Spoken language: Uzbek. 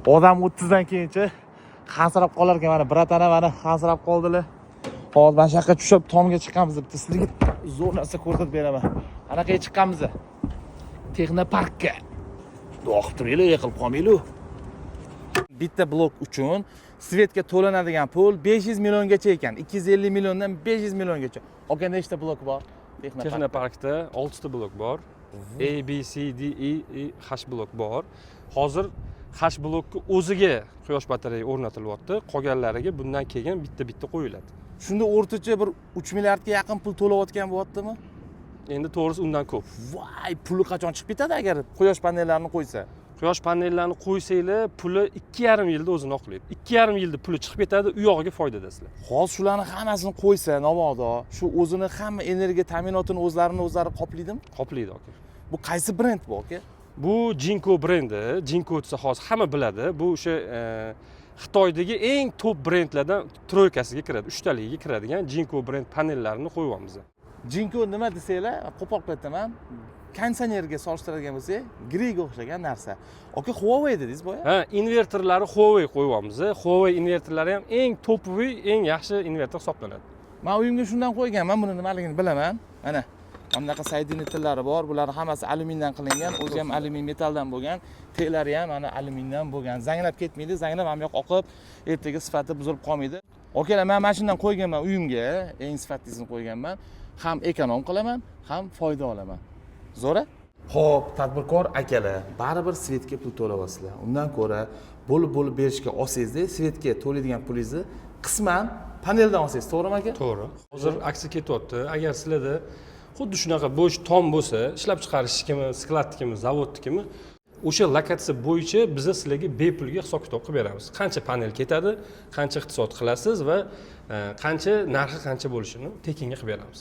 Odam 30 dan keyinchi hansirab qolar ekan, mana bratana mana hansirab qoldilar. Hozir mana shu yoqqa tushib tomga chiqqanmiz. Bitta sizlarga zo'r narsa ko'rsatib beraman. Anaqaga chiqqanmiz. Texnoparkka. Do'qib turinglar, yiqilib qolmanglar. Bitta blok uchun svetga to'lanadigan pul 500 milliongacha ekan. 250 milliondan 500 milliongacha. Aka nechta blok bor? Texnoparkda 6 ta blok bor. A, B, C, D, E, H blok bor. Hozir H blokka o'ziga quyosh batareya o'rnatilyapti. Qolganlariga bundan keyin bitta qo'yiladi. Shunda o'rtacha bir 3 milliardga yaqin pul to'layotgan bo'lyaptimi? Endi to'g'risi undan ko'p. Voy, puli qachon chiqib ketadi agar quyosh panellarini qo'ysa? Quyosh panellarini qo'ysanglar, puli 2,5 yilda o'zini oqlaydi. 2,5 yilda puli chiqib ketadi, u yog'iga foydadasizlar. Hozir shularni hammasini qo'ysa, navodo, shu o'zini hamma energiya ta'minotini o'zlari qoplaydimi? Qoplaydi aka. Bu qaysi brend bu aka? Bu Jinko brendi. Jinko desa hozir hamma biladi. Bu o'sha Xitoydagi eng top brendlardan troykasiga kiradi, 3 taligiga kiradigan Jinko brend panellarini qo'yamiz. Jinko nima desanglar, qo'pol aytaman. Konditsionerga solishtiradigan bo'lsak, Grega o'xshagan narsa. Aka Huawei dedingiz boya? Ha, invertorlari Huawei qo'yamiz. Huawei invertorlari ham eng topoviy, eng yaxshi invertor hisoblanadi. Men uyimga shundan qo'yganman, buni nimaligini bilaman. Mana bunaqa soedinitellari bor, bular hammasi alyumindan qilingan, o'zi ham alyumin metaldan bo'lgan, teklari ham mana alyumindan bo'lgan. Zanglab ketmaydi, zanglab ham yo'q oqib, ertaga sifati buzilib qolmaydi. Okalar, men mana shundan qo'yganman uyimga, eng sifatlisini qo'yganman. Ham ekonom qilaman, ham foyda olaman. Zo'ra? Xo'p, tadbirkor akalar, baribir svetga pul to'layapsizlar. Undan ko'ra bo'lib berishga olsangiz-da, svetga to'laydigan pulingizni qisman paneldan olsangiz, to'g'rimi aka? To'g'ri. Hozir aksiya ketyapti. Agar sizlarda xuddi shunaqa bo'sh tom bo'lsa, ishlab chiqarishnikimi, skladnikimi, zavodnikimi, o'sha lokatsiya bo'yicha biz sizlarga bepulga hisob-kitob qilib beramiz. Qancha panel ketadi, qancha iqtisod qilasiz va qancha narxi qancha bo'lishini tekinga qilib beramiz.